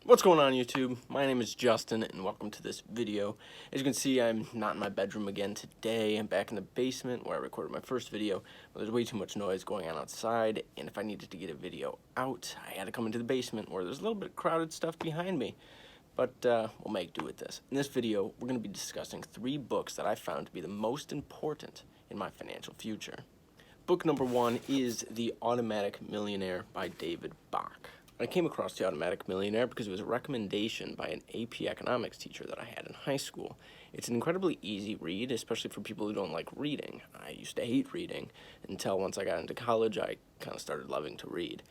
What's going on, YouTube? My name is Justin and welcome to this video. As you can see, I'm not in my bedroom again today. I'm back in the basement where I recorded my first video. But there's way too much noise going on outside, and if I needed to get a video out, I had to come into the basement where there's a little bit of crowded stuff behind me. But we'll make do with this. In this video, we're going to be discussing 3 books that I found to be the most important in my financial future. Book number 1 is The Automatic Millionaire by David Bach. I came across The Automatic Millionaire because it was a recommendation by an AP economics teacher that I had in high school. It's an incredibly easy read, especially for people who don't like reading. I used to hate reading until once I got into college, I kind of started loving to read.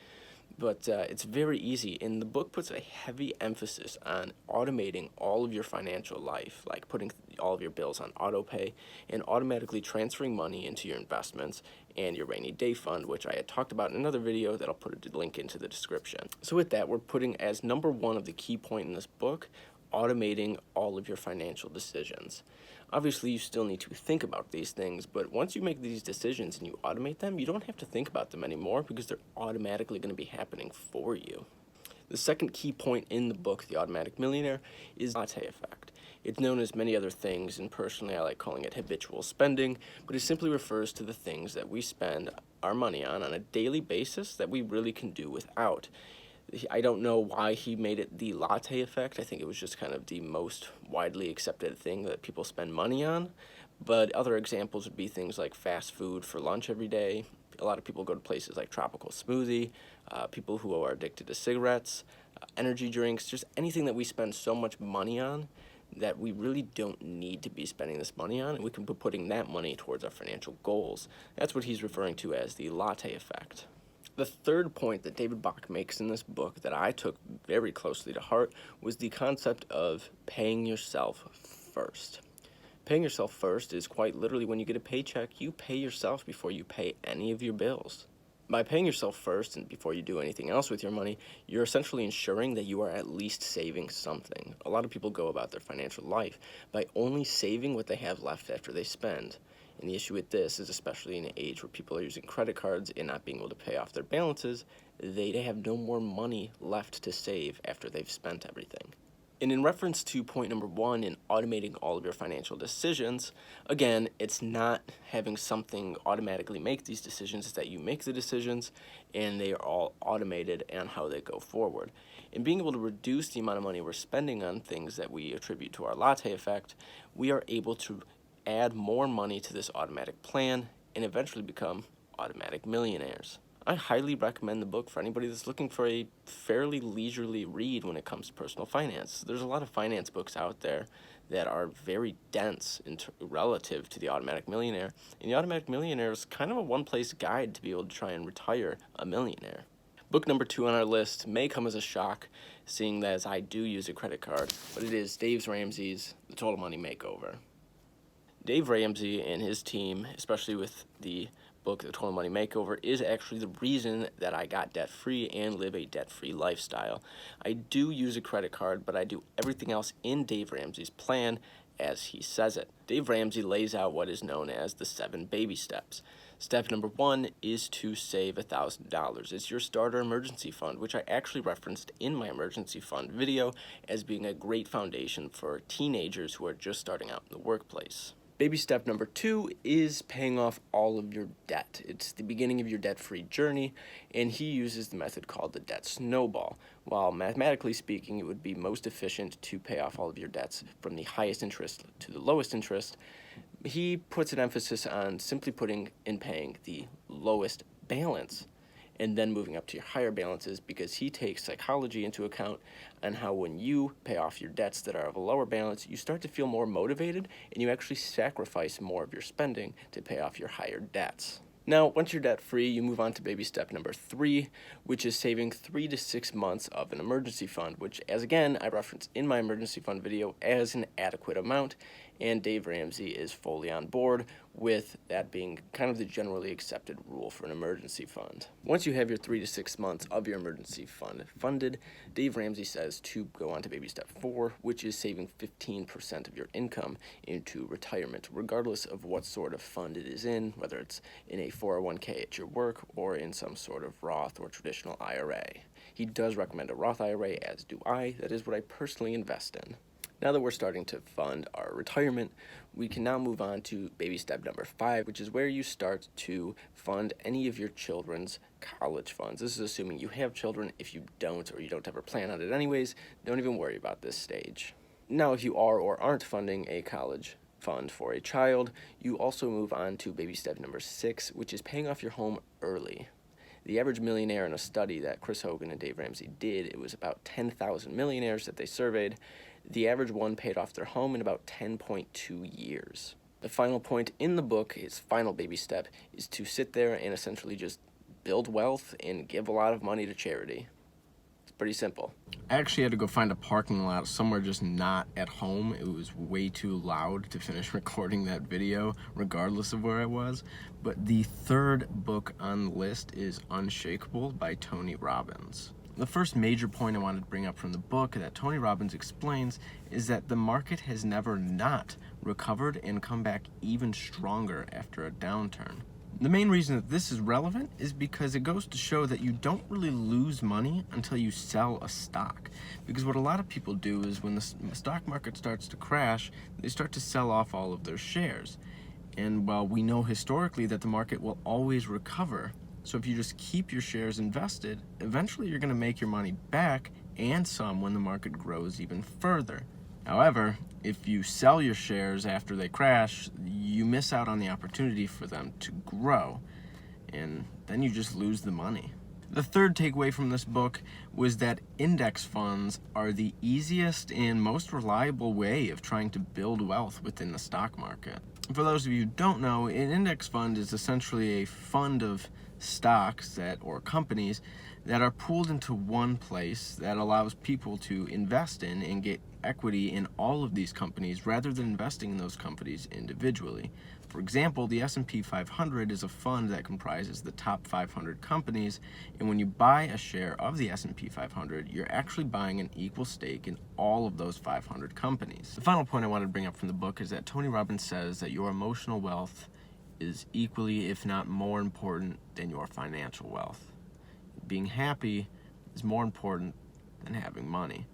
But it's very easy, and the book puts a heavy emphasis on automating all of your financial life, like putting all of your bills on auto pay and automatically transferring money into your investments and your rainy day fund, which I had talked about in another video that I'll put a link into the description. So with that, we're putting as number 1 of the key point in this book, automating all of your financial decisions. Obviously, you still need to think about these things, but once you make these decisions and you automate them, you don't have to think about them anymore because they're automatically going to be happening for you. The second key point in the book, The Automatic Millionaire, is the latte effect. It's known as many other things, and personally I like calling it habitual spending, but it simply refers to the things that we spend our money on a daily basis that we really can do without. I don't know why he made it the latte effect. I think it was just kind of the most widely accepted thing that people spend money on. But other examples would be things like fast food for lunch every day. A lot of people go to places like Tropical Smoothie, people who are addicted to cigarettes, energy drinks, just anything that we spend so much money on that we really don't need to be spending this money on, and we can be putting that money towards our financial goals. That's what he's referring to as the latte effect. The third point that David Bach makes in this book that I took very closely to heart was the concept of paying yourself first. Paying yourself first is quite literally when you get a paycheck, you pay yourself before you pay any of your bills. By paying yourself first and before you do anything else with your money, you're essentially ensuring that you are at least saving something. A lot of people go about their financial life by only saving what they have left after they spend. And the issue with this is, especially in an age where people are using credit cards and not being able to pay off their balances, they have no more money left to save after they've spent everything. And in reference to point number 1 in automating all of your financial decisions, again, it's not having something automatically make these decisions, it's that you make the decisions and they are all automated on how they go forward. And being able to reduce the amount of money we're spending on things that we attribute to our latte effect, we are able to add more money to this automatic plan and eventually become automatic millionaires. I highly recommend the book for anybody that's looking for a fairly leisurely read when it comes to personal finance. There's a lot of finance books out there that are very dense relative to The Automatic Millionaire, and The Automatic Millionaire is kind of a one-place guide to be able to try and retire a millionaire. Book number 2 on our list may come as a shock, seeing that as I do use a credit card, but it is Dave Ramsey's The Total Money Makeover. Dave Ramsey and his team, especially with the book, The Total Money Makeover, is actually the reason that I got debt-free and live a debt-free lifestyle. I do use a credit card, but I do everything else in Dave Ramsey's plan as he says it. Dave Ramsey lays out what is known as the 7 baby steps. Step number 1 is to save $1,000. It's your starter emergency fund, which I actually referenced in my emergency fund video as being a great foundation for teenagers who are just starting out in the workplace. Baby step number 2 is paying off all of your debt. It's the beginning of your debt-free journey, and he uses the method called the debt snowball. While mathematically speaking, it would be most efficient to pay off all of your debts from the highest interest to the lowest interest, he puts an emphasis on simply putting and paying the lowest balance and then moving up to your higher balances, because he takes psychology into account and how when you pay off your debts that are of a lower balance, you start to feel more motivated and you actually sacrifice more of your spending to pay off your higher debts. Now, once you're debt-free, you move on to baby step number 3, which is saving 3 to 6 months of an emergency fund, which, as again, I referenced in my emergency fund video as an adequate amount, and Dave Ramsey is fully on board with that being kind of the generally accepted rule for an emergency fund. Once you have your 3 to 6 months of your emergency fund funded, Dave Ramsey says to go on to baby step 4, which is saving 15% of your income into retirement, regardless of what sort of fund it is in, whether it's in a 401k at your work or in some sort of Roth or traditional IRA. He does recommend a Roth IRA, as do I. That is what I personally invest in. Now that we're starting to fund our retirement, we can now move on to baby step number 5, which is where you start to fund any of your children's college funds. This is assuming you have children. If you don't, or you don't ever plan on it anyways, don't even worry about this stage. Now, if you are or aren't funding a college fund for a child, you also move on to baby step number 6, which is paying off your home early. The average millionaire, in a study that Chris Hogan and Dave Ramsey did, it was about 10,000 millionaires that they surveyed. The average one paid off their home in about 10.2 years. The final point in the book, his final baby step, is to sit there and essentially just build wealth and give a lot of money to charity. It's pretty simple. I actually had to go find a parking lot somewhere just not at home. It was way too loud to finish recording that video, regardless of where I was. But the third book on the list is Unshakable by Tony Robbins. The first major point I wanted to bring up from the book that Tony Robbins explains is that the market has never not recovered and come back even stronger after a downturn. The main reason that this is relevant is because it goes to show that you don't really lose money until you sell a stock. Because what a lot of people do is when the stock market starts to crash, they start to sell off all of their shares. And while we know historically that the market will always recover, so if you just keep your shares invested, eventually you're going to make your money back and some when the market grows even further. However, if you sell your shares after they crash, you miss out on the opportunity for them to grow, and then you just lose the money. The third takeaway from this book was that index funds are the easiest and most reliable way of trying to build wealth within the stock market. For those of you who don't know, an index fund is essentially a fund of stocks or companies that are pooled into one place that allows people to invest in and get equity in all of these companies rather than investing in those companies individually. For example, the S&P 500 is a fund that comprises the top 500 companies, and when you buy a share of the S&P 500, you're actually buying an equal stake in all of those 500 companies. The final point I wanted to bring up from the book is that Tony Robbins says that your emotional wealth is equally, if not more important than your financial wealth. Being happy is more important than having money.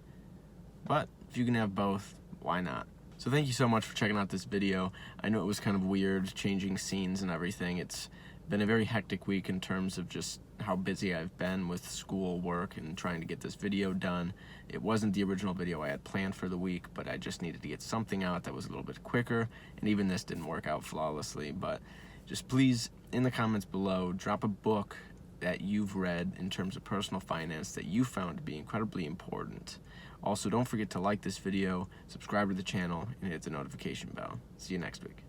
But if you can have both, why not? So thank you so much for checking out this video. I know it was kind of weird changing scenes and everything. It's been a very hectic week in terms of just how busy I've been with school, work, and trying to get this video done. It wasn't the original video I had planned for the week, but I just needed to get something out that was a little bit quicker, and even this didn't work out flawlessly. But just please, in the comments below, drop a book that you've read in terms of personal finance that you found to be incredibly important. Also, don't forget to like this video, subscribe to the channel, and hit the notification bell. See you next week.